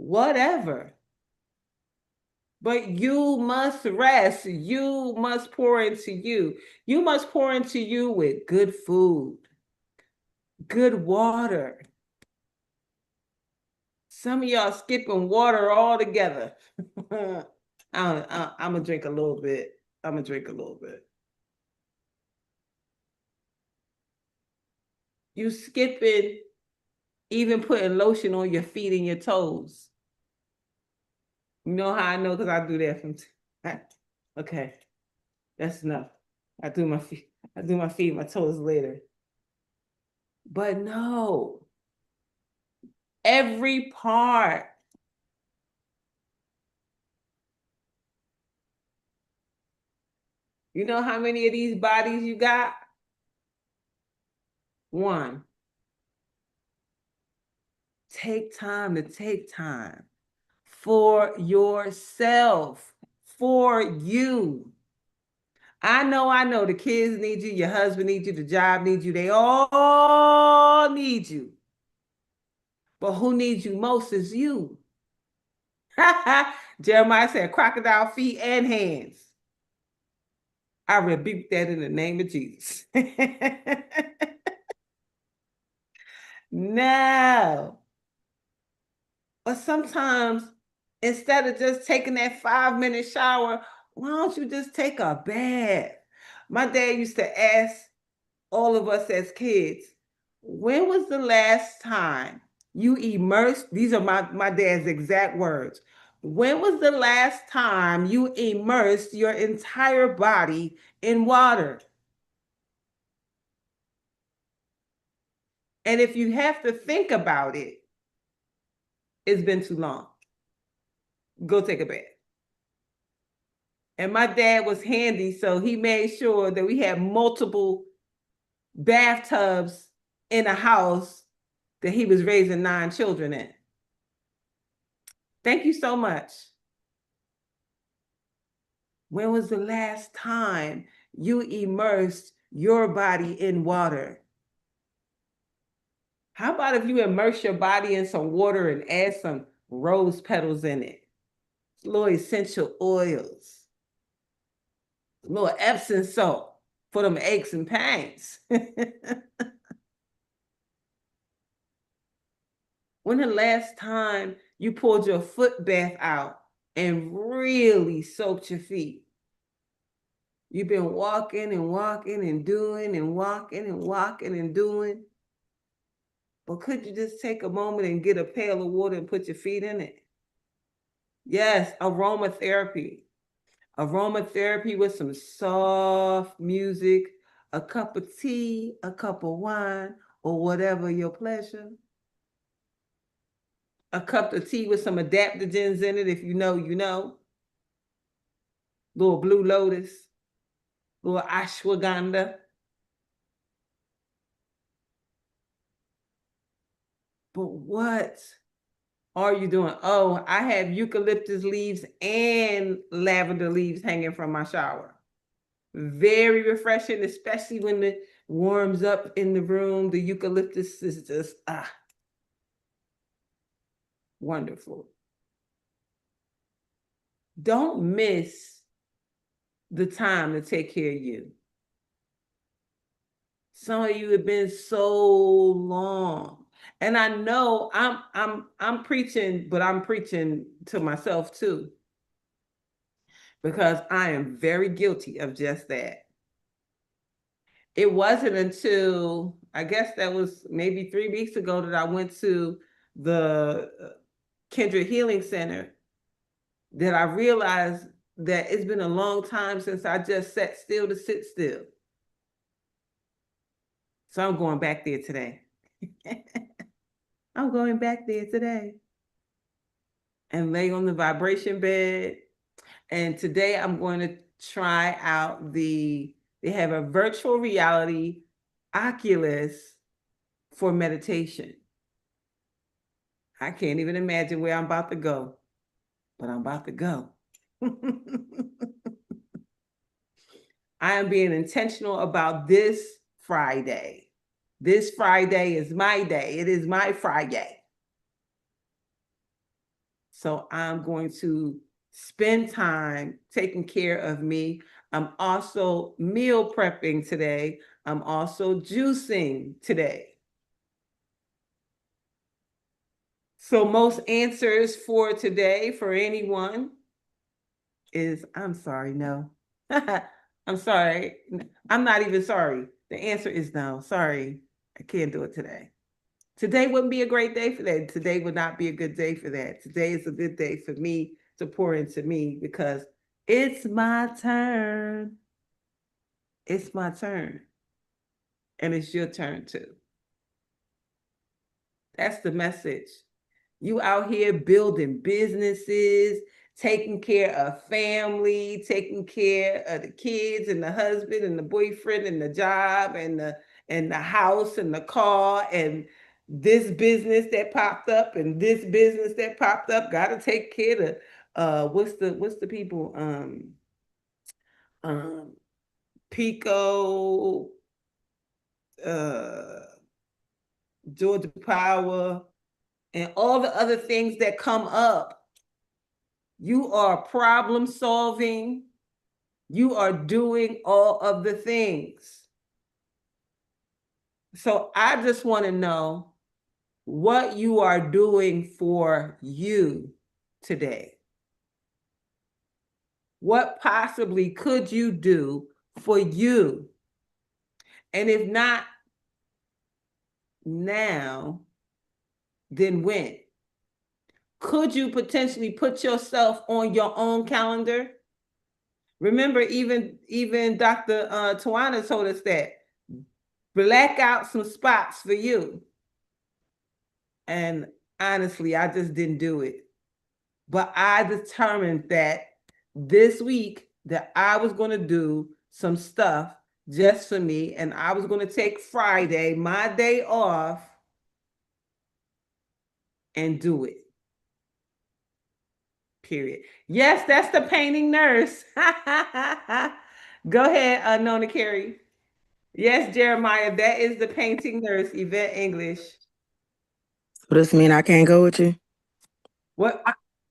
whatever. But you must rest. You must pour into you. You must pour into you with good food, good water. Some of y'all skipping water altogether. I'm gonna drink a little bit. I'm gonna drink a little bit. You skipping even putting lotion on your feet and your toes. You know how I know? Because I do that from okay. That's enough. I do my feet, my toes later. But no, every part. You know how many of these bodies you got? One. Take time to take time for yourself, for you. I know the kids need you, your husband needs you, the job needs you, they all need you. But who needs you most is you. Jeremiah said, crocodile feet and hands. I rebuke that in the name of Jesus. No. But sometimes, instead of just taking that 5-minute shower, why don't you just take a bath? My dad used to ask all of us as kids, when was the last time you immersed? These are my dad's exact words. When was the last time you immersed your entire body in water? And if you have to think about it, it's been too long. Go take a bath. And my dad was handy, so he made sure that we had multiple bathtubs in a house that he was raising 9 children in. Thank you so much. When was the last time you immersed your body in water? How about if you immerse your body in some water and add some rose petals in it? Little essential oils. Little Epsom salt for them aches and pains. When the last time you pulled your foot bath out and really soaked your feet? You've been walking and walking and doing and walking and walking and doing. But could you just take a moment and get a pail of water and put your feet in it? Yes, aromatherapy. Aromatherapy with some soft music, a cup of tea, a cup of wine, or whatever your pleasure. A cup of tea with some adaptogens in it, if you know, you know. Little blue lotus, little ashwagandha. But what are you doing? Oh, I have eucalyptus leaves and lavender leaves hanging from my shower. Very refreshing, especially when it warms up in the room. The eucalyptus is just, wonderful. Don't miss the time to take care of you. Some of you have been so long. And I know I'm preaching, but I'm preaching to myself too. Because I am very guilty of just that. It wasn't until, I guess that was maybe 3 weeks ago, that I went to the Kindred Healing Center, that I realized that it's been a long time since I just sat still to sit still. So I'm going back there today. I'm going back there today and lay on the vibration bed. And today I'm going to try out they have a virtual reality Oculus for meditation. I can't even imagine where I'm about to go, but I'm about to go. I am being intentional about this Friday. This Friday is my day. It is my Friday. So I'm going to spend time taking care of me. I'm also meal prepping today. I'm also juicing today. So most answers for today for anyone is, I'm sorry, no. I'm sorry. I'm not even sorry. The answer is no. Sorry. I can't do it today. Today wouldn't be a great day for that. Today would not be a good day for that. Today is a good day for me to pour into me because it's my turn. It's my turn. And it's your turn too. That's the message. You out here building businesses, taking care of family, taking care of the kids and the husband and the boyfriend and the job and the house and the car and this business that popped up and this business that popped up. Gotta take care of what's the people um Pico, uh Georgia Power, and all the other things that come up. You are problem solving. You are doing all of the things. So I just want to know what you are doing for you today. What possibly could you do for you? And if not now, then when? Could you potentially put yourself on your own calendar? Remember, even Dr. Tawana told us that black out some spots for you. And honestly, I just didn't do it. But I determined that this week that I was going to do some stuff just for me, and I was going to take Friday, my day off, and do it. Period. Yes, that's the painting nurse. Go ahead, Nona Carey. Yes, Jeremiah, that is the painting nurse, Yvette English. So this mean I can't go with you? What?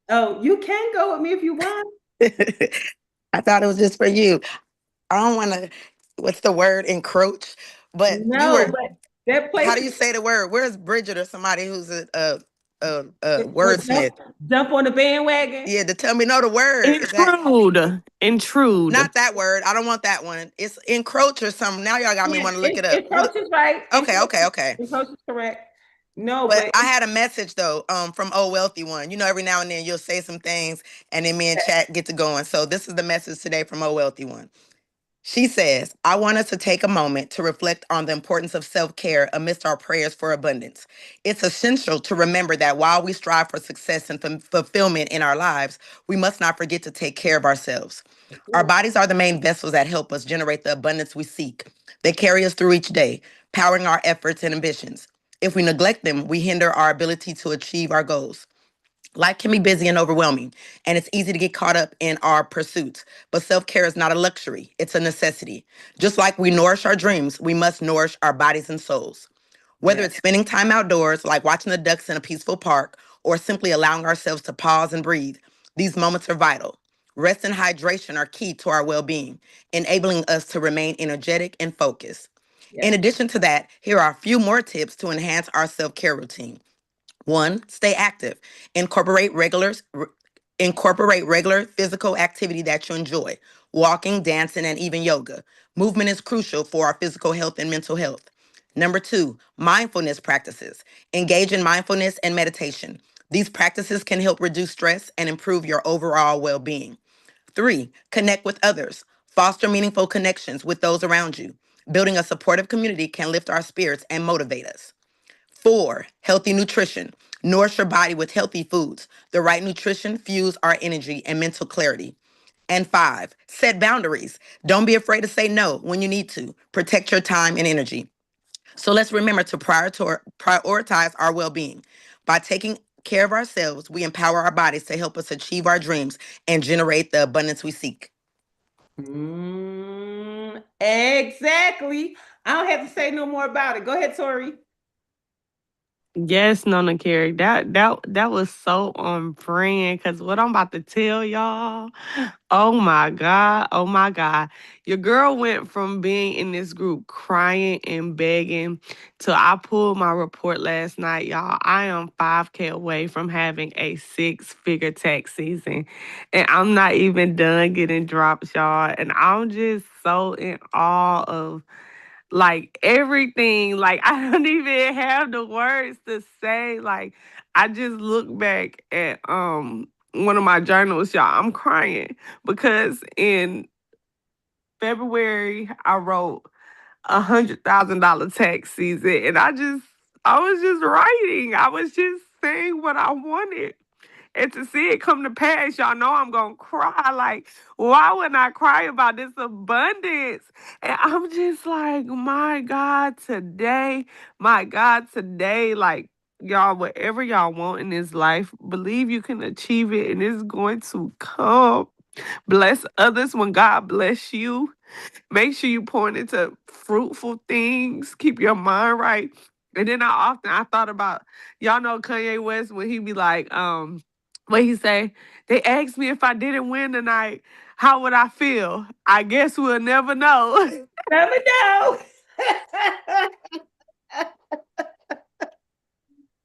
Oh, you can go with me if you want. I thought it was just for you. I don't want to. What's the word? Encroach. But you No, were. but that place How do you say the word? Where's Bridget or somebody who's a well, jump, wordsmith? jump on the bandwagon. Yeah, to tell me no the word is that Intrude. Intrude. not that word. I don't want that one. It's encroach or something. Now y'all got me Yeah, want to look it up. What? Coach is right. Okay, okay, okay. Coach is correct. No, But but I had a message though, from Old Wealthy One. You know, every now and then you'll say some things, and then me and chat get to going. So this is the message today from Old Wealthy One. She says, I want us to take a moment to reflect on the importance of self care amidst our prayers for abundance. It's essential to remember that while we strive for success and fulfillment in our lives, we must not forget to take care of ourselves. Our bodies are the main vessels that help us generate the abundance we seek. They carry us through each day, powering our efforts and ambitions. If we neglect them, we hinder our ability to achieve our goals. Life can be busy and overwhelming, and it's easy to get caught up in our pursuits. But self care is not a luxury, it's a necessity. Just like we nourish our dreams, we must nourish our bodies and souls. Whether it's yes, spending time outdoors, like watching the ducks in a peaceful park, or simply allowing ourselves to pause and breathe, these moments are vital. Rest and hydration are key to our well being, enabling us to remain energetic and focused. In yes, addition to that, here are a few more tips to enhance our self care routine. One, stay active. Incorporate regular incorporate regular physical activity that you enjoy. Walking, dancing, and even yoga. Movement is crucial for our physical health and mental health. Number two, mindfulness practices. Engage in mindfulness and meditation. These practices can help reduce stress and improve your overall well being. Three, connect with others. Foster meaningful connections with those around you. Building a supportive community can lift our spirits and motivate us. Four, healthy nutrition. Nourish your body with healthy foods. The right nutrition fuels our energy and mental clarity. And five, set boundaries. Don't be afraid to say no when you need to. Protect your time and energy. So let's remember to prioritize our well being. By taking care of ourselves, we empower our bodies to help us achieve our dreams and generate the abundance we seek. exactly. I don't have to say no more about it. Go ahead, Tori. Yes, Nona Carey. That was so on brand. Cause what I'm about to tell y'all, oh my God, oh my God. Your girl went from being in this group crying and begging to I pulled my report last night, y'all. I am 5K away from having a six-figure tax season. And I'm not even done getting drops, y'all. And I'm just so in awe of like everything. Like I don't even have the words to say. Like I just look back at one of my journals, y'all. I'm crying because in February I wrote $100,000 tax season, and I was just writing. I was just saying what I wanted. And to see it come to pass, y'all know I'm gonna cry. Like, why wouldn't I cry about this abundance? And I'm just like, my God, today, like, y'all, whatever y'all want in this life, believe you can achieve it and it's going to come. Bless others when God bless you. Make sure you point into fruitful things. Keep your mind right. And then I thought about y'all know Kanye West when he be like, what he say? They asked me if I didn't win tonight, how would I feel? I guess we'll never know. Never know.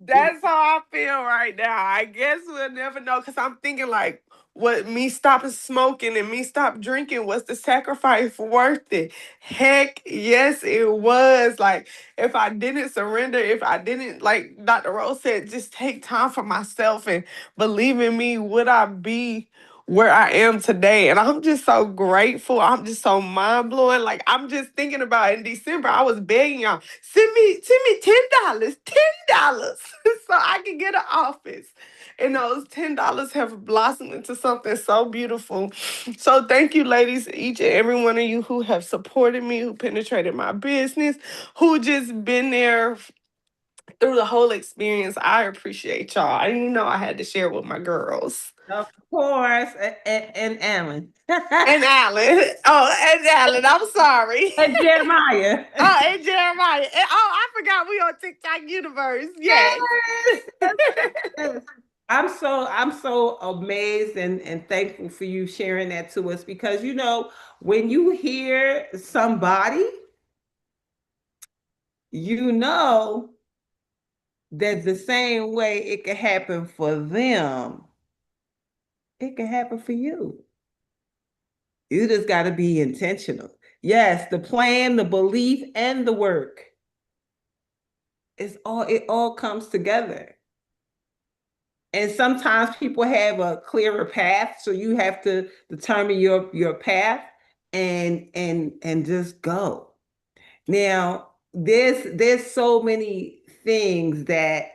That's how I feel right now. I guess we'll never know because I'm thinking like, what me stopping smoking and me stop drinking was the sacrifice worth it? Heck, yes, it was. Like, if I didn't surrender, if I didn't, like Dr. Rose said, just take time for myself and believe in me, would I be where I am today? And I'm just so grateful. I'm just so mind blowing. Like, I'm just thinking about in December, I was begging y'all, send me $10, $10 so I can get an office. And those $10 have blossomed into something so beautiful. So thank you, ladies, each and every one of you who have supported me, who penetrated my business, who just been there through the whole experience. I appreciate y'all. I didn't know I had to share with my girls. Of course, and Alan. And Alan. Oh, and Alan. I'm sorry. And Jeremiah. Oh, and Jeremiah. And, oh, I forgot we on TikTok universe. Yes. Yes. Yes. I'm so amazed and thankful for you sharing that to us because when you hear somebody, you know that the same way it can happen for them, it can happen for you. You just got to be intentional. Yes, the plan, the belief, and the work. It all comes together. And sometimes people have a clearer path, so you have to determine your path and just go. Now, there's so many things that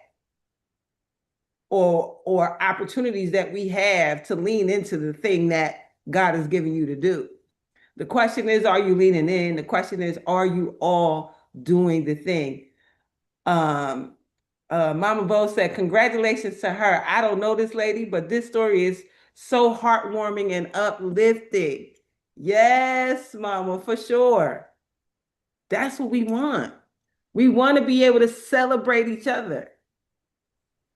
or opportunities that we have to lean into the thing that God is giving you to do. The question is, are you leaning in? The question is, are you all doing the thing? Um, Mama Bo said, congratulations to her. I don't know this lady, but this story is so heartwarming and uplifting. Yes, Mama, for sure. That's what we want. We want to be able to celebrate each other.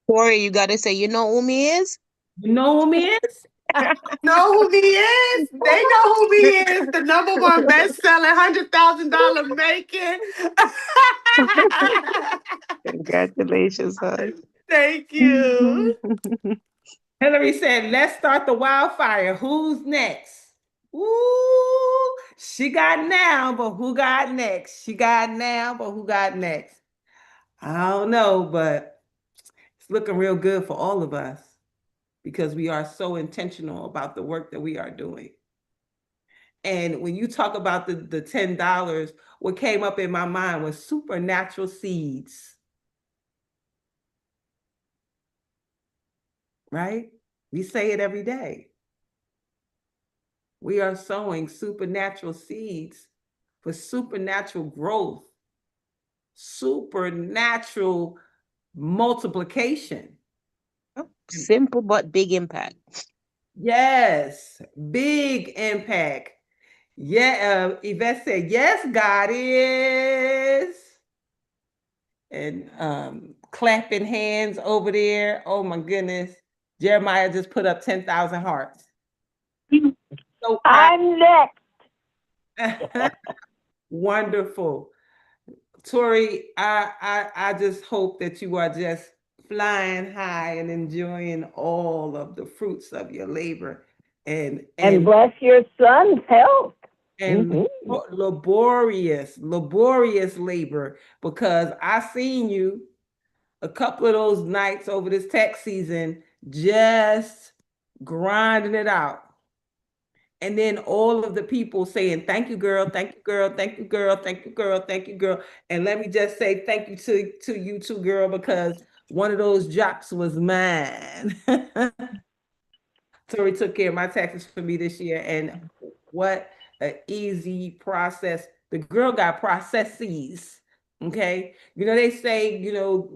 Corey, you gotta say, you know who me is? You know who he is? Know who he is? They know who he is. The number one best-selling $100,000 making. Congratulations, hon. Thank you. Hillary said, let's start the wildfire. Who's next? Ooh, she got now, but who got next? She got now, but who got next? I don't know, but it's looking real good for all of us because we are so intentional about the work that we are doing. And when you talk about the $10, what came up in my mind was supernatural seeds, right? We say it every day. We are sowing supernatural seeds for supernatural growth, supernatural multiplication. Simple but big impact. Yes, big impact. Yeah, Yvette said, yes, God is. and clapping hands over there. Oh my goodness. Jeremiah just put up 10,000 hearts. So proud. I'm next. Wonderful. Tori, I just hope that you are just flying high and enjoying all of the fruits of your labor and And and bless your son's health. and laborious labor, because I seen you a couple of those nights over this tax season just grinding it out. And then all of the people saying, thank you, girl, thank you, girl, thank you, girl, thank you, girl, thank you, girl. And let me just say thank you to you too, girl, because one of those jocks was mine. Tori took care of my taxes for me this year. And what an easy process. The girl got processes. Okay. You know, they say, you know,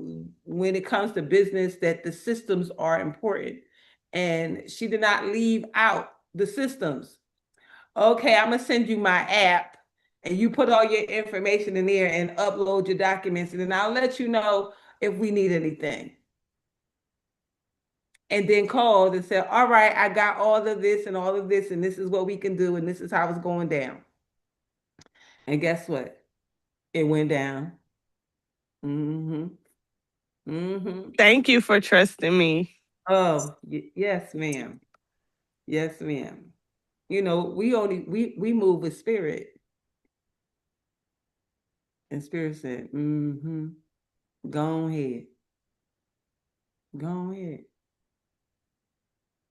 when it comes to business, that the systems are important. And she did not leave out the systems. Okay, I'm gonna send you my app and you put all your information in there and upload your documents, and then I'll let you know if we need anything. And then called and said, all right, I got all of this and all of this, and this is what we can do, and this is how it's going down. And guess what? It went down. Mm-hmm. Mm-hmm. Thank you for trusting me. Oh, yes, ma'am. Yes, ma'am. You know, we move with spirit. And spirit said, mm-hmm. Go ahead. Go ahead.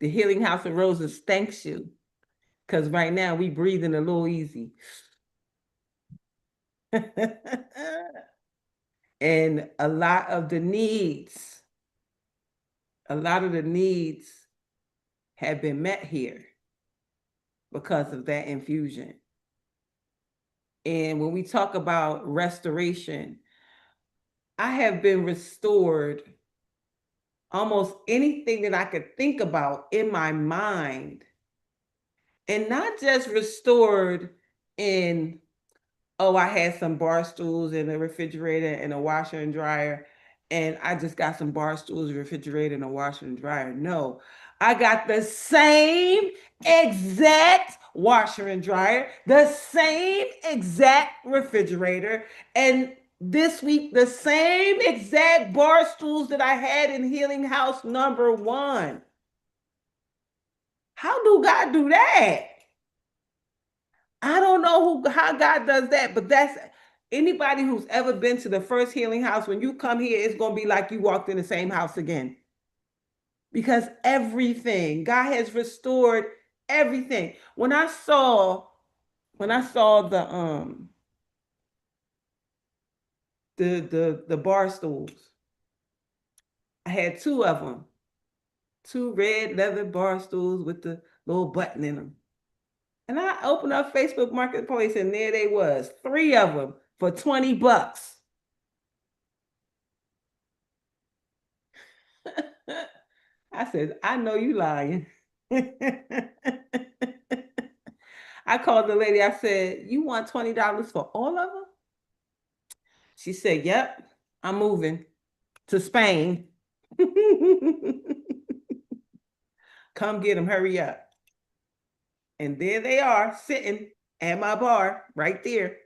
The Healing House of Roses thanks you, because right now we breathing a little easy. And a lot of the needs have been met here because of that infusion. And when we talk about restoration, I have been restored almost anything that I could think about in my mind, and not just restored in, oh, I had some bar stools in the refrigerator and a washer and dryer, and I just got some bar stools, refrigerator, and a washer and dryer. No, I got the same exact washer and dryer, the same exact refrigerator, and this week, the same exact bar stools that I had in Healing House number 1. How do God do that? I don't know how God does that, but that's anybody who's ever been to the first Healing House. When you come here, it's going to be like you walked in the same house again, because everything God has restored, everything. When I saw the bar stools, I had 2 of them, 2 red leather bar stools with the little button in them. And I opened up Facebook Marketplace, and there they was, 3 of them for $20. I said, I know you lying. I called the lady. I said, you want $20 for all of them? She said, yep, I'm moving to Spain. Come get them, hurry up. And there they are, sitting at my bar right there.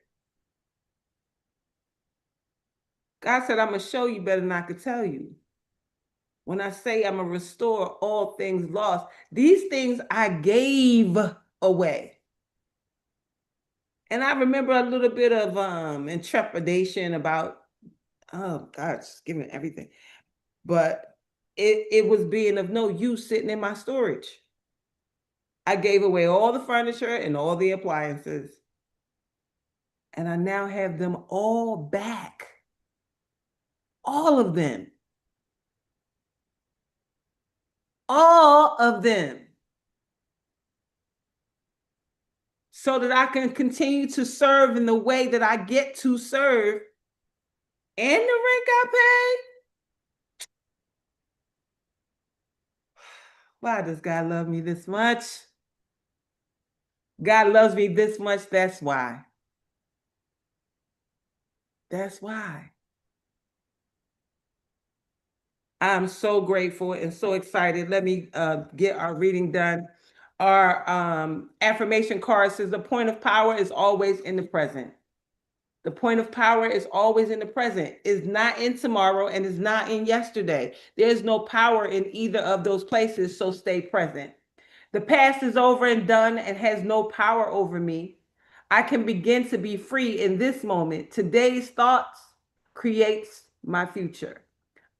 God said, I'm going to show you better than I could tell you. When I say I'm going to restore all things lost, these things I gave away. And I remember a little bit of intrepidation about, oh God, just giving everything. But it was being of no use sitting in my storage. I gave away all the furniture and all the appliances. And I now have them all back. All of them. All of them. So that I can continue to serve in the way that I get to serve. And the rent got paid. Why does God love me this much? God loves me this much, that's why. That's why. I'm so grateful and so excited. Let me get our reading done. Our affirmation card says the point of power is always in the present. The point of power is always in the present. It's not in tomorrow and it's not in yesterday. There's no power in either of those places, so stay present. The past is over and done and has no power over me. I can begin to be free in this moment. Today's thoughts creates my future.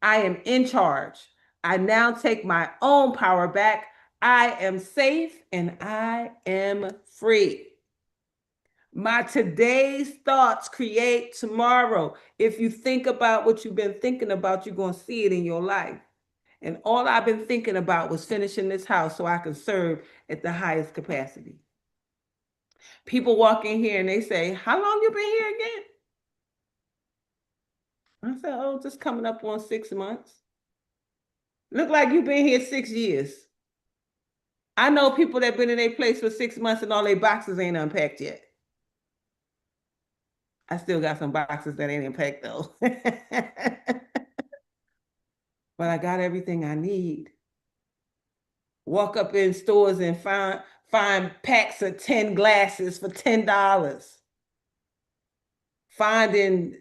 I am in charge. I now take my own power back. I am safe and I am free. My today's thoughts create tomorrow. If you think about what you've been thinking about, you're going to see it in your life. And all I've been thinking about was finishing this house so I can serve at the highest capacity. People walk in here and they say, how long you been here again? I said, oh, just coming up on 6 months. Look like you've been here 6 years. I know people that been in their place for 6 months and all their boxes ain't unpacked yet. I still got some boxes that ain't unpacked though. But I got everything I need. Walk up in stores and find packs of 10 glasses for $10. Finding,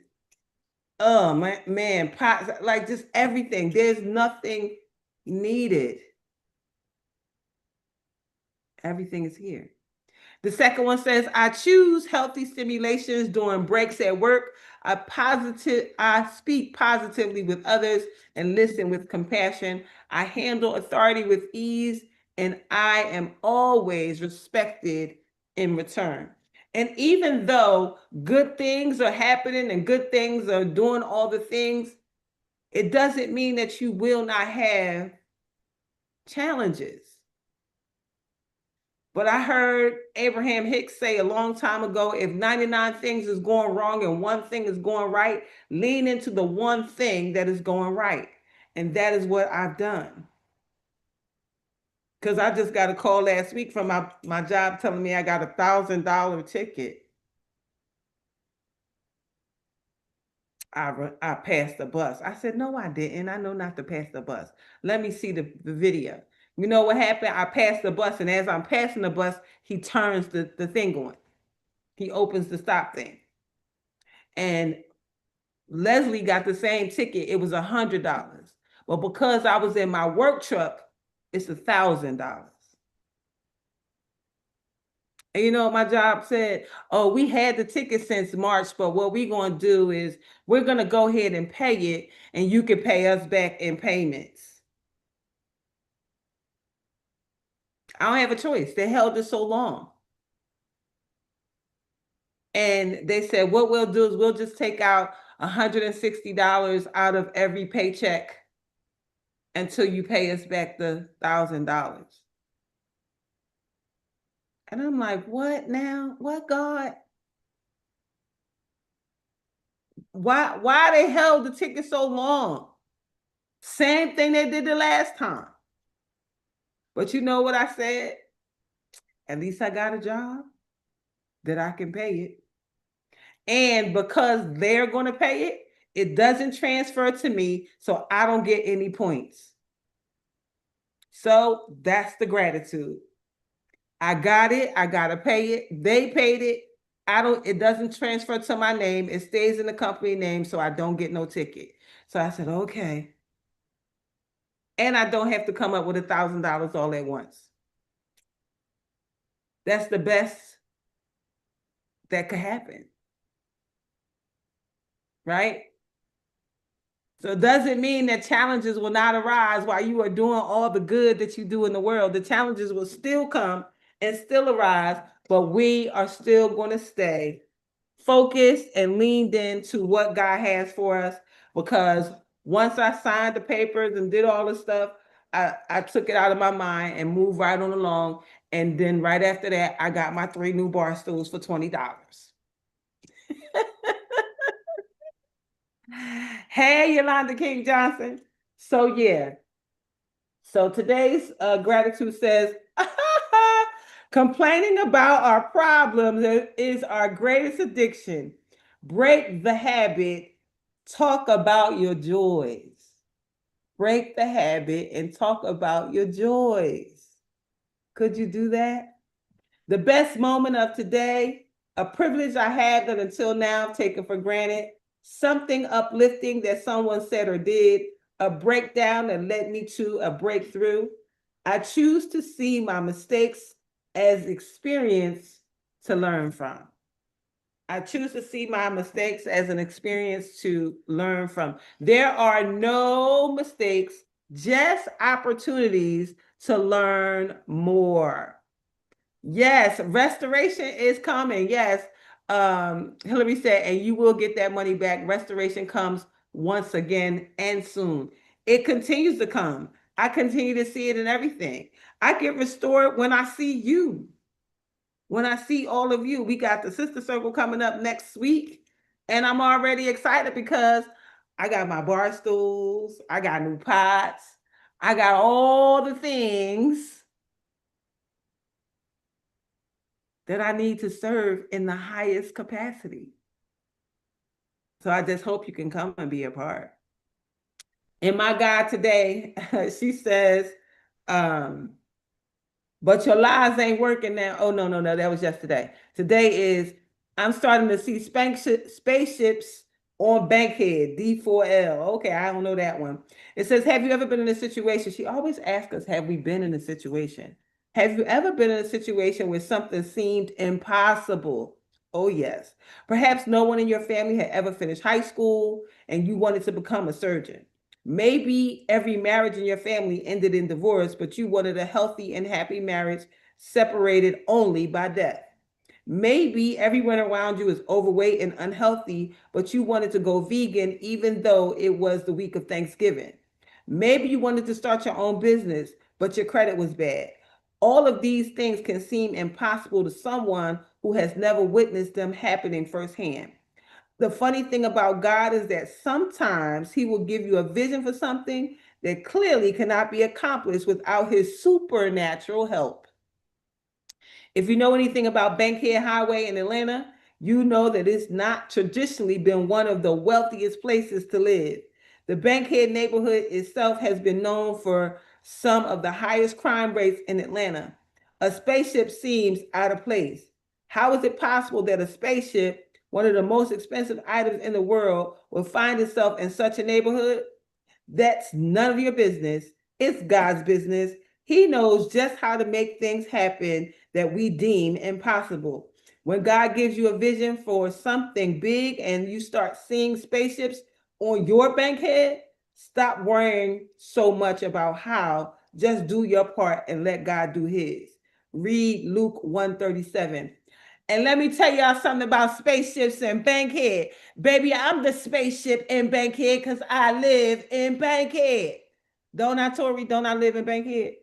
oh man, pots, like just everything. There's nothing needed. Everything is here. The second one says, I choose healthy stimulations during breaks at work. I speak positively with others and listen with compassion. I handle authority with ease, and I am always respected in return. And even though good things are happening and good things are doing all the things, it doesn't mean that you will not have challenges. But I heard Abraham Hicks say a long time ago, if 99 things is going wrong and one thing is going right, lean into the one thing that is going right. And that is what I've done. Because I just got a call last week from my job telling me I got $1,000 ticket. I passed the bus. I said, no, I didn't. I know not to pass the bus. Let me see the video. You know what happened? I passed the bus, and as I'm passing the bus, he turns the thing on. He opens the stop thing. And Leslie got the same ticket. It was $100. But because I was in my work truck, it's $1,000. And you know, my job said, oh, we had the ticket since March, but what we're going to do is we're going to go ahead and pay it, and you can pay us back in payments. I don't have a choice. They held it so long. And they said, what we'll do is we'll just take out $160 out of every paycheck until you pay us back the $1,000. And I'm like, what now? What, God? Why they held the ticket so long? Same thing they did the last time. But you know what I said? At least I got a job that I can pay it. And because they're going to pay it, it doesn't transfer to me, so I don't get any points. So that's the gratitude. I got it. I got to pay it. They paid it. It doesn't transfer to my name. It stays in the company name, so I don't get no ticket. So I said, okay. And I don't have to come up with $1,000 all at once. That's the best that could happen. Right? So it doesn't mean that challenges will not arise while you are doing all the good that you do in the world. The challenges will still come and still arise, but we are still going to stay focused and leaned into what God has for us, because once I signed the papers and did all the stuff, I took it out of my mind and moved right on along. And then right after that, I got my 3 new bar stools for $20. Hey, Yolanda King Johnson. So yeah. So today's gratitude says, complaining about our problems is our greatest addiction. Break the habit. Talk about your joys. break the habit and talk about your joys. Could you do that? The best moment of today, a privilege I had that until now I've taken for granted, something uplifting that someone said or did, a breakdown that led me to a breakthrough. I choose to see my mistakes as experience to learn from. I choose to see my mistakes as an experience to learn from. There are no mistakes, just opportunities to learn more. Yes, restoration is coming. Yes. Hillary said, and you will get that money back. Restoration comes once again and soon. It continues to come. I continue to see it in everything. I get restored when I see you, when I see all of you. We got the Sister Circle coming up next week, and I'm already excited because I got my bar stools, I got new pots, I got all the things that I need to serve in the highest capacity. So I just hope you can come and be a part. And my God today, she says, um, but your lies ain't working now. Oh, no, no, no. That was yesterday. Today is, I'm starting to see spaceships on Bankhead, D4L. Okay, I don't know that one. It says, have you ever been in a situation? She always asks us, have we been in a situation? Have you ever been in a situation where something seemed impossible? Oh, yes. Perhaps no one in your family had ever finished high school and you wanted to become a surgeon. Maybe every marriage in your family ended in divorce, but you wanted a healthy and happy marriage separated only by death. Maybe everyone around you is overweight and unhealthy, but you wanted to go vegan even though it was the week of Thanksgiving. Maybe you wanted to start your own business, but your credit was bad. All of these things can seem impossible to someone who has never witnessed them happening firsthand. The funny thing about God is that sometimes He will give you a vision for something that clearly cannot be accomplished without His supernatural help. If you know anything about Bankhead Highway in Atlanta, you know that it's not traditionally been one of the wealthiest places to live. The Bankhead neighborhood itself has been known for some of the highest crime rates in Atlanta. A spaceship seems out of place. How is it possible that a spaceship, one of the most expensive items in the world, will find itself in such a neighborhood? That's none of your business. It's God's business. He knows just how to make things happen that we deem impossible. When God gives you a vision for something big and you start seeing spaceships on your bankhead, stop worrying so much about how. Just do your part and let God do his. Read Luke 137. And let me tell y'all something about spaceships and Bankhead. Baby, I'm the spaceship in Bankhead because I live in Bankhead. Don't I, Tori? Don't I live in Bankhead?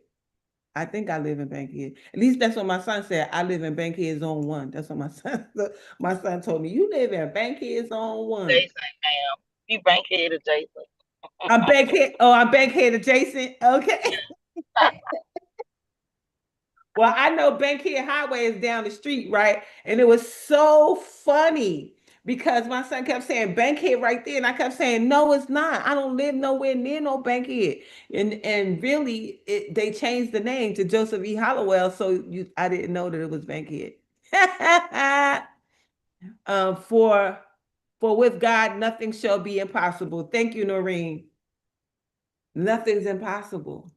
I think I live in Bankhead. At least that's what my son said. I live in Bankhead Zone 1. That's what my son told me. You live in Bankhead Zone 1. Jason, ma'am. You bankhead adjacent. I'm Bankhead. Oh, I'm Bankhead adjacent. Okay. Well, I know Bankhead Highway is down the street, right? And it was so funny because my son kept saying Bankhead right there, and I kept saying, no, it's not. I don't live nowhere near no Bankhead. And really, they changed the name to Joseph E. Hollowell, so I didn't know that it was Bankhead. um, for for with God nothing shall be impossible. Thank you, Noreen. Nothing's impossible.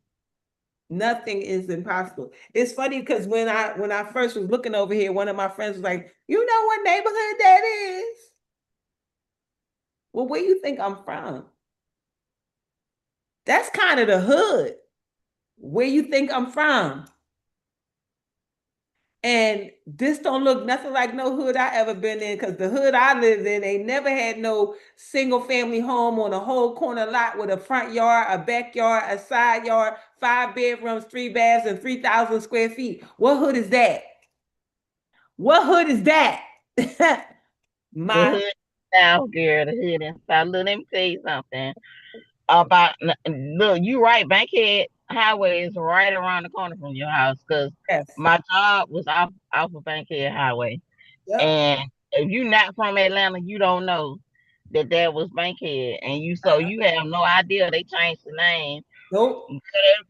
Nothing is impossible. It's funny because when I first was looking over here, one of my friends was like, "You know what neighborhood that is?" Well, where you think I'm from? That's kind of the hood. Where you think I'm from? And this don't look nothing like no hood I ever been in because the hood I lived in ain't never had no single family home on a whole corner lot with a front yard, a backyard, a side yard, 5 bedrooms, 3 baths, and 3,000 square feet. What hood is that? What hood is that? The My hood South, girl, the hood in South. Look, let me tell you something about. Look, you right. Bankhead Highway is right around the corner from your house because yes. my job was off of Bankhead Highway. Yep. And if you're not from Atlanta, you don't know. that was Bankhead, and you have no idea they changed the name. Nope.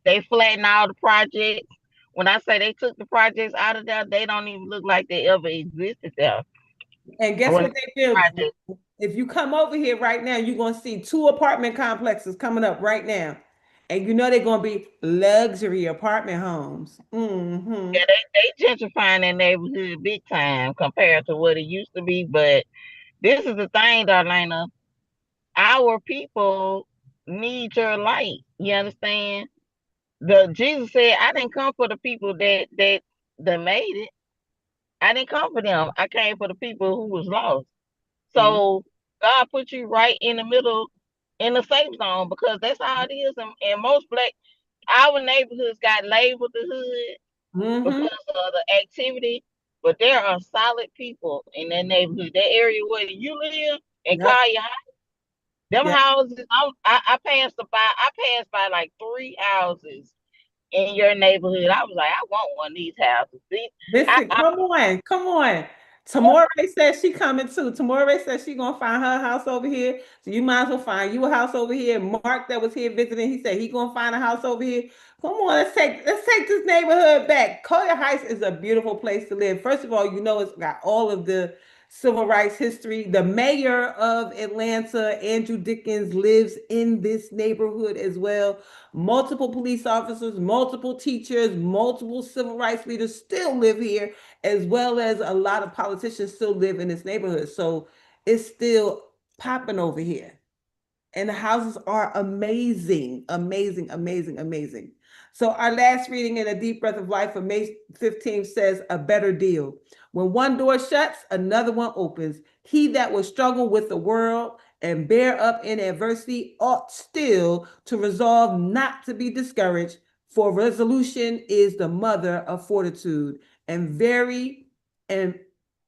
They flattened all the projects. When I say they took the projects out of there, they don't even look like they ever existed there. And guess When what they built? project, If you come over here right now, you're gonna see two apartment complexes coming up right now. And you know they're gonna be luxury apartment homes. Mm-hmm. yeah, they gentrifying that neighborhood big time compared to what it used to be. But this is the thing, Darlena. Our people need your light. You understand? The Jesus said, "I didn't come for the people that made it. I didn't come for them. I came for the people who was lost." Mm-hmm. So God put you right in the middle, in the safe zone, because that's how it is. And most black, our neighborhoods got labeled the hood Mm-hmm. because of the activity, but there are solid people in that neighborhood, that area where you live, and Yep. call your them Yep. houses. I passed by like three houses in your neighborhood. I was like, I want one of these houses. Listen, I come on, come on. Tamore says she coming too. Tamore says she gonna find her house over here. So you might as well find you a house over here. Mark that was here visiting, he said he gonna find a house over here. Come on, let's take this neighborhood back. Collier Heights is a beautiful place to live. First of all, you know it's got all of the civil rights history. The mayor of Atlanta, Andrew Dickens, lives in this neighborhood as well. Multiple police officers, multiple teachers, multiple civil rights leaders still live here, as well as a lot of politicians still live in this neighborhood. So it's still popping over here. And the houses are amazing, amazing, amazing, amazing. So our last reading in A Deep Breath of Life for May 15th says, a better deal. When one door shuts, another one opens. He that will struggle with the world and bear up in adversity ought still to resolve not to be discouraged, for resolution is the mother of fortitude, and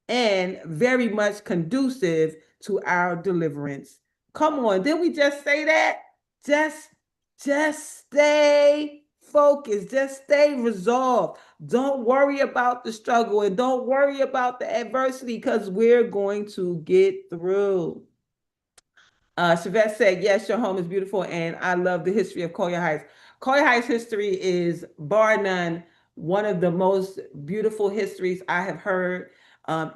and very much conducive to our deliverance. Come on, did we just say that? Just just stay focused, just stay resolved. Don't worry about the struggle and don't worry about the adversity because we're going to get through. Chevette said, yes, your home is beautiful, and I love the history of Collier Heights. Collier Heights history is, bar none, one of the most beautiful histories I have heard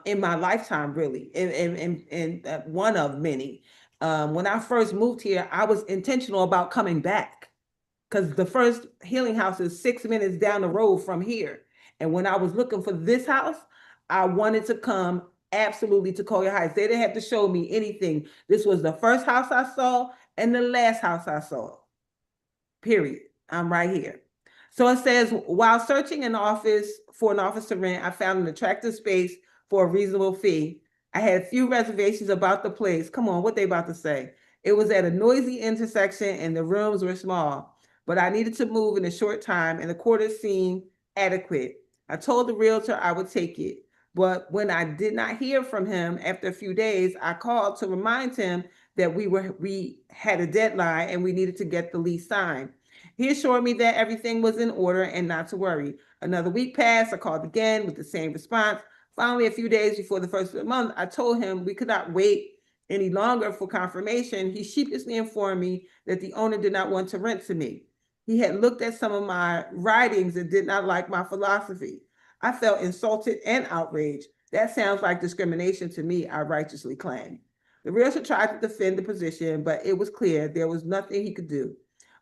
in my lifetime, really, and one of many. When I first moved here, I was intentional about coming back because the first healing house is 6 minutes down the road from here. And when I was looking for this house, I wanted to come absolutely to Collier Heights. They didn't have to show me anything. This was the first house I saw and the last house I saw. Period. I'm right here. So it says, while searching for an office to rent, I found an attractive space for a reasonable fee. I had few reservations about the place. Come on, what they about to say? It was at a noisy intersection and the rooms were small, but I needed to move in a short time and the quarters seemed adequate. I told the realtor I would take it, but when I did not hear from him after a few days, I called to remind him that we had a deadline and we needed to get the lease signed. He assured me that everything was in order and not to worry. Another week passed. I called again with the same response. Finally, a few days before the first of the month, I told him we could not wait any longer for confirmation. He sheepishly informed me that the owner did not want to rent to me. He had looked at some of my writings and did not like my philosophy. I felt insulted and outraged. That sounds like discrimination to me, I righteously claimed. The realtor tried to defend the position, but it was clear there was nothing he could do.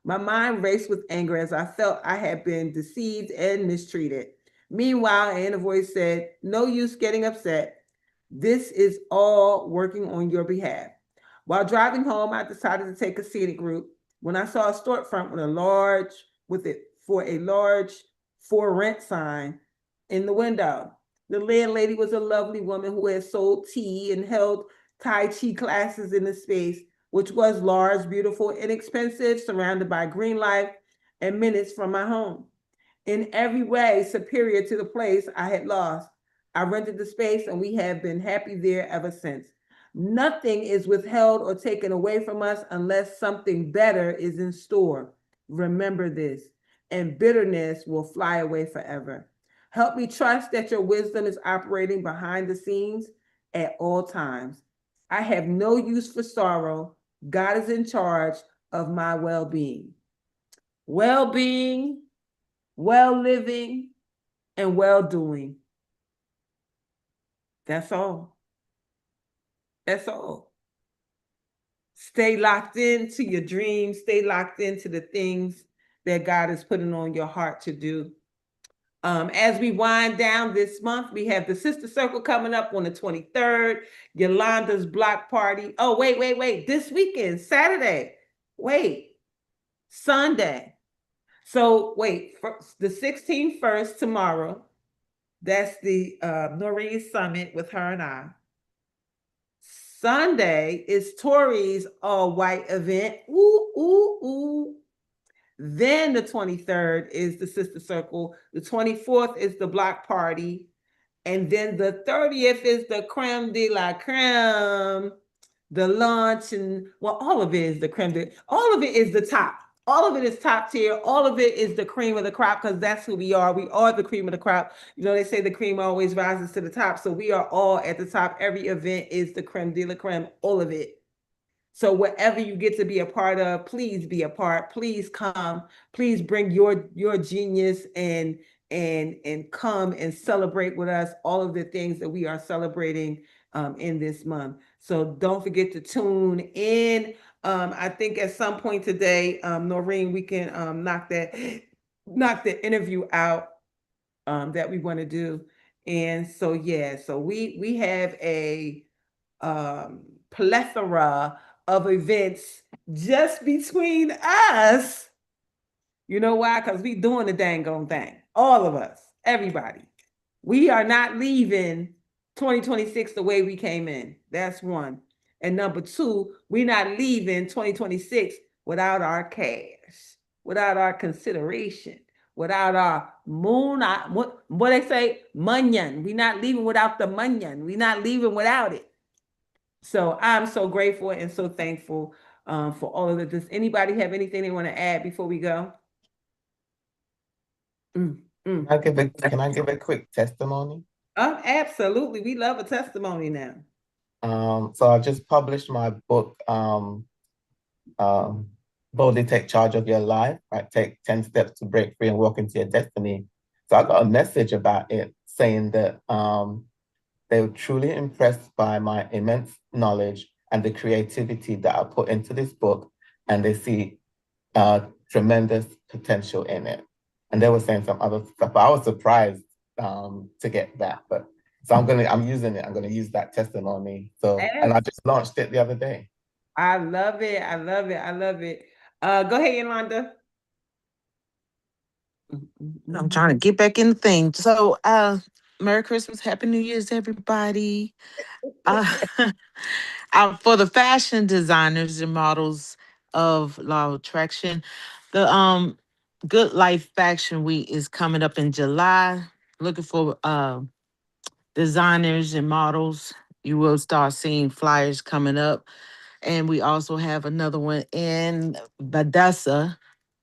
My mind raced with anger as I felt I had been deceived and mistreated. Meanwhile, an inner voice said, no use getting upset. This is all working on your behalf. While driving home, I decided to take a scenic route when I saw a storefront with a large for rent sign in the window. The landlady was a lovely woman who had sold tea and held Tai Chi classes in the space, which was large, beautiful, inexpensive, surrounded by green life and minutes from my home. In every way superior to the place I had lost. I rented the space and we have been happy there ever since. Nothing is withheld or taken away from us unless something better is in store. Remember this, and bitterness will fly away forever. Help me trust that your wisdom is operating behind the scenes at all times. I have no use for sorrow. God is in charge of my well being. Well being, well living, and well doing. That's all. That's all. Stay locked into your dreams, stay locked into the things that God is putting on your heart to do. As we wind down this month, we have the Sister Circle coming up on the 23rd, Yolanda's block party. Oh, wait. This weekend, Saturday. Wait, Sunday. So, wait, the 16th first, tomorrow. That's the Noreen Summit with her and I. Sunday is Tori's all white event. Ooh, ooh, ooh. Then the 23rd is the Sister Circle. The 24th is the block party. And then the 30th is the creme de la creme, the lunch, and well, all of it is the creme de, all of it is the top. All of it is top tier. All of it is the cream of the crop because that's who we are. We are the cream of the crop. You know, they say the cream always rises to the top. So we are all at the top. Every event is the creme de la creme, all of it. So whatever you get to be a part of, please be a part. Please come. Please bring your genius and come and celebrate with us all of the things that we are celebrating in this month. So don't forget to tune in. I think at some point today, Noreen, we can knock the interview out that we want to do. And so yeah, so we have a plethora of events just between us. You know why? Because we doing the dang on thing. All of us, everybody. We are not leaving 2026 the way we came in. That's one. And number two, we're not leaving 2026 without our cash, without our consideration, without our moon. What they say, munyan. We're not leaving without the munyan. We're not leaving without it. So I'm so grateful and so thankful for all of it. Does anybody have anything they want to add before we go? Mm, mm. Can I give a quick testimony? Absolutely. We love a testimony now. So I just published my book, Boldly Take Charge of Your Life, right? Take 10 steps to break free and walk into your destiny. So I got a message about it saying that they were truly impressed by my immense knowledge and the creativity that I put into this book, and they see tremendous potential in it. And they were saying some other stuff, but I was surprised to get that. But so I'm using it. I'm gonna use that testimony. So, and I just launched it the other day. I love it. I love it. I love it. Go ahead, Yolanda. I'm trying to get back in the thing. So, Merry Christmas, Happy New Year's, everybody. Uh, for the fashion designers and models of Law of Attraction, the Good Life Fashion Week is coming up in July. Looking for designers and models. You will start seeing flyers coming up. And we also have another one in Badassa,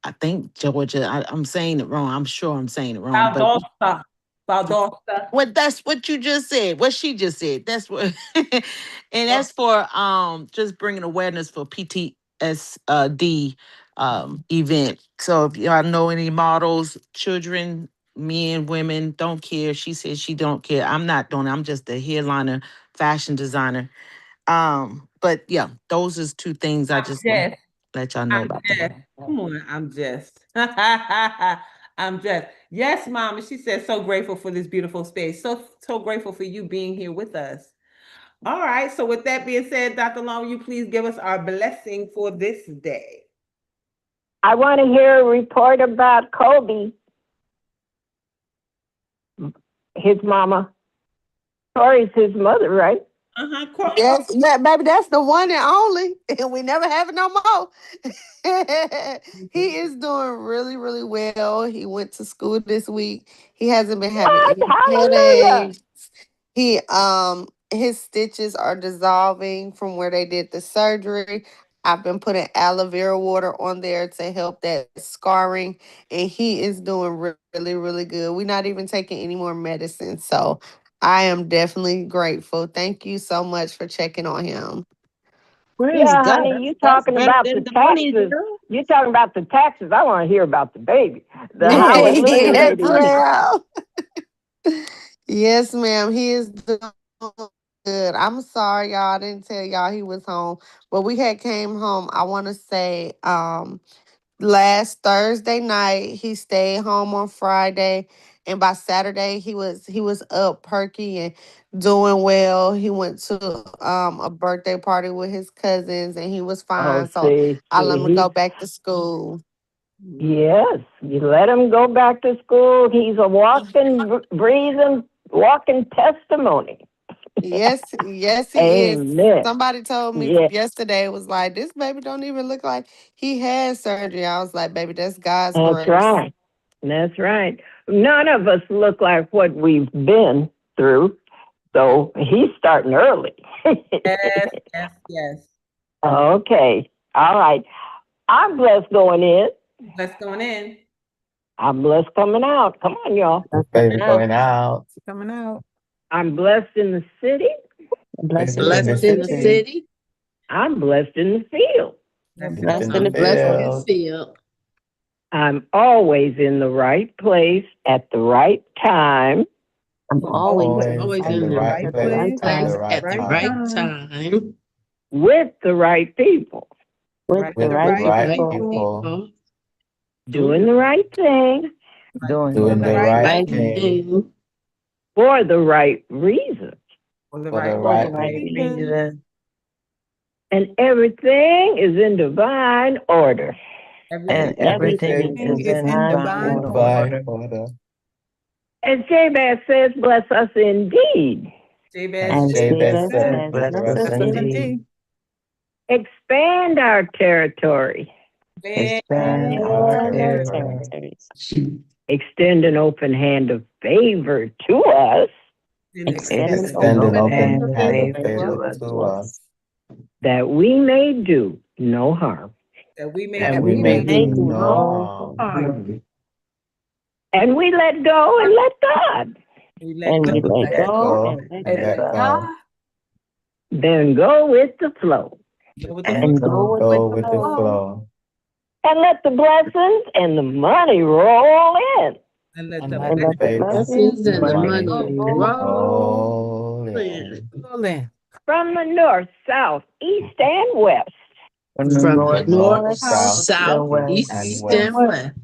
I think Georgia. I'm saying it wrong. I'm sure I'm saying it wrong. But Valdosta. Valdosta. that's what you just said. What she just said. That's what and that's for just bringing awareness for PTSD event. So if y'all know any models, children, men, women, don't care. She says she don't care. I'm not doing it. I'm just a headliner fashion designer. But yeah, those is two things I just want to let y'all know about that. Come on, I'm just. I'm just. Yes, Mama. She said, so grateful for this beautiful space. So grateful for you being here with us. All right. So with that being said, Dr. Long, will you please give us our blessing for this day? I want to hear a report about Kobe, his mama. Tori's his mother, right? Yes, baby, that's the one and only. And we never have it no more. He is doing really, really well. He went to school this week. He hasn't been having any headaches. He his stitches are dissolving from where they did the surgery. I've been putting aloe vera water on there to help that scarring, and he is doing really, really good. We're not even taking any more medicine, so I am definitely grateful. Thank you so much for checking on him. Praise Yeah, God. honey, you That's talking better about than the the money, taxes. girl. You talking about the taxes. I want to hear about the baby. The Yeah, let's talk hallelujah about Yes, the lady. money. ma'am. Yes, ma'am. He is doing good. I'm sorry, y'all. I didn't tell y'all he was home, but we had came home. I want to say, last Thursday night. He stayed home on Friday, and by Saturday he was up perky and doing well. He went to a birthday party with his cousins, and he was Oh, fine. So see, I let him go he, back to school. yes, you let him go back to school. He's a walking, breathing, walking testimony. Yes, yes, he is. Amen. Somebody told me Yeah, yesterday, was like, this baby don't even look like he had surgery. I was like, baby, that's God's that's grace. right. That's right. None of us look like what we've been through, so he's starting early. Yes, yes, yes. Okay. All right. I'm blessed going in. Let's going in. I'm blessed coming out. Come on, y'all. That's Baby coming out. going out. Coming out. I'm blessed in the city. Blessed Baby in the in the city. city. I'm blessed in the field. That's Blessed Blessed in in the the field. field. I'm always in the right place at the right time. I'm always Always in in the the right right place at the place right at the time. right time With the right people, with Right, the With the the right right right people. people. people. doing the right thing Doing the Doing the right right Right thing. thing. thing for the right reason. for the For the right for the right right reason. reason. And everything is in divine order. everything. And And everything everything Everything is is in in is divine divine in order. divine order. order. As Jabez says, bless us indeed. Jabez As And said, Jabez Jabez said, says, bless bless us us Bless us indeed. indeed. indeed. Expand our territory. expand Expand Expand our our our territory. territory territories. Extend an open hand of favor to us and Extend extend an Extend an open open hand And of hand faith of favor favor to us. to us, that we may do no harm. that we may that that do we we may may They do do do no no no harm. harm. And we let go and let God. we let and go we And we let let go go and let and Let let God God. God Then go with the flow. with the and And go with go the with the flow flow. And let the blessings and the money roll in and let and the let and the let the Favor blessings blessings and and and the money money money roll roll in in. roll in. from the north, south, east, and west. From the from the The north, north, north, south, south, south, and east, west. and east, west. and west,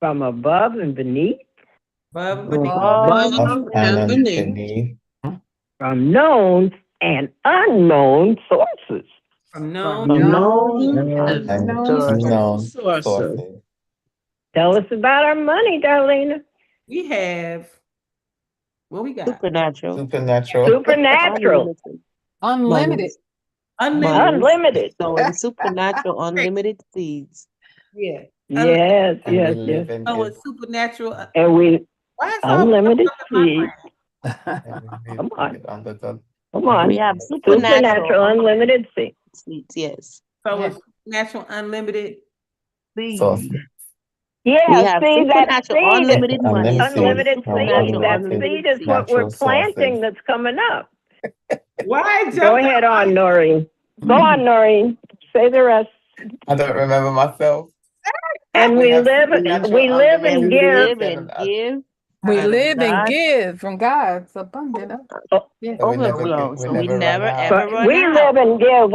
From above and beneath, above and beneath, Above and above Up beneath. and and beneath, underneath. from known and unknown sources. from From known from known known and and And unknown unknown sources. unknown sources. sources. Tell us about our money, Darlena. we have what we got. Supernatural, Supernatural. Supernatural, unlimited Unlimited. monies, Unlimited. monies, unlimited. sowing supernatural, unlimited seeds. Yeah. Unlimited. Yes, And we yes, live yes. in Oh, give. it's supernatural. And we Why it's always unlimited up in my seed. brain? And we live Come on, give under the come We on. have unlimited. supernatural, Supernatural, unlimited unlimited seed. seeds. Yes, So Yeah. it's natural, unlimited. Sources. we Yeah, have see that supernatural, seed, unlimited money, Unlimited sowing seeds unlimited from seed. supernatural, That unlimited seed unlimited is what we're natural seeds. planting sources. that's coming up. Why it Go jumped ahead out? on, Noreen. Go on, Noreen. Say the rest. I don't remember myself. And We we have live, supernatural we live And and unlimited we give. live seeds and give We out of live and God's give from God's abundant. Oh, Yeah. so overflow. we So we never run never out. ever but run we live out. and give.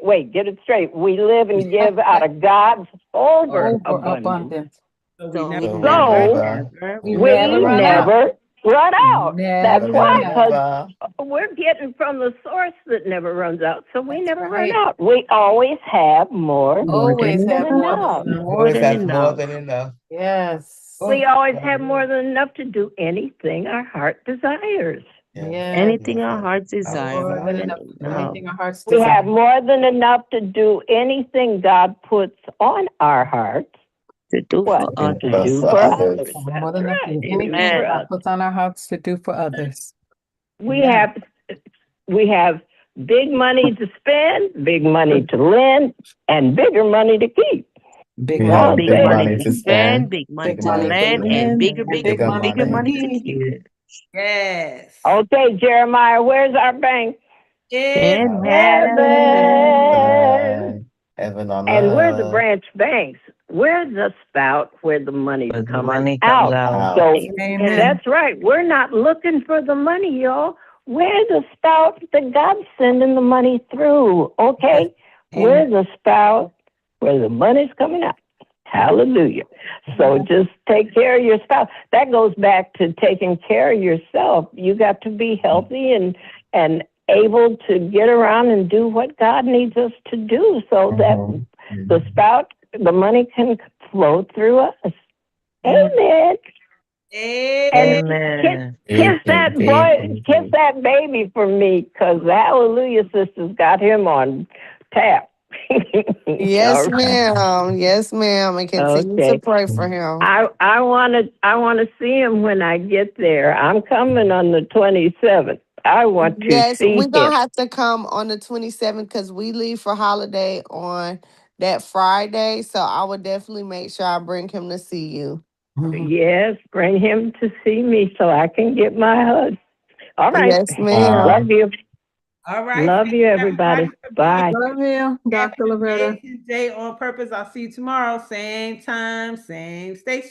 Wait. Get it straight. We live and give out of God's Over overabundance. abundant. So we So never we So we never So never, ever We never we run out. never run out. That's Never why, run out. because never. we're getting from the source that never runs out. So we That's never run right. out. We always have more more than Always than have enough. more than enough. enough. More Always than have more enough. than enough. Yes. Oh, We always have hallelujah. more than enough to do anything our heart desires. Yes, Yes. Anything yes, our yes. hearts Our desire, More more than than enough desire. for enough. anything our hearts We have desire. more than enough to do anything God puts on our hearts. To do What? for Do To others. do for for others. others. More That's than enough right. for To do anything for Amen. God others. puts on our hearts to do for others. We Amen. have big money to spend, big money to lend, and bigger money to keep. Big We Come money have on, to Big big say it. money money lend, to to spend, spend, big money big big to money money to to lend, lend, and lend, bigger, and and bigger, big bigger money bigger to money money to to keep. keep. give. Yes. Okay, Jeremiah, where's our bank? In Heaven. Heaven on And we're the earth. branch banks. We're the spout where the money's Where the coming money comes out. out. So Amen. that's right. We're not looking for the money, y'all. We're the spout that God's sending the money through. Okay? We're the spout where the money's coming out. Hallelujah. So just take care of your spouse. That goes back to taking care of yourself. You got to be healthy and able to get around and do what God needs us to do so that the spout, the money can flow through us. Amen. Amen. Kiss that boy, kiss that baby for me, because the Hallelujah Sisters got him on tap. Yes, All right. ma'am. Yes, ma'am. And continue to Okay. pray for him. I wanna see him when I get there. I'm coming on the 27th. I want to Yes, see we're him. gonna have to come on the 27th because we leave for holiday on that Friday. So I would definitely make sure I bring him to see you. Yes, bring him to see me so I can get my hug. All right. Yes, ma'am. Love you. All right. Love Thank you, everybody. for being Bye. Love you, Dr. Loretta. Day on purpose. I'll see you tomorrow. Same time, same station.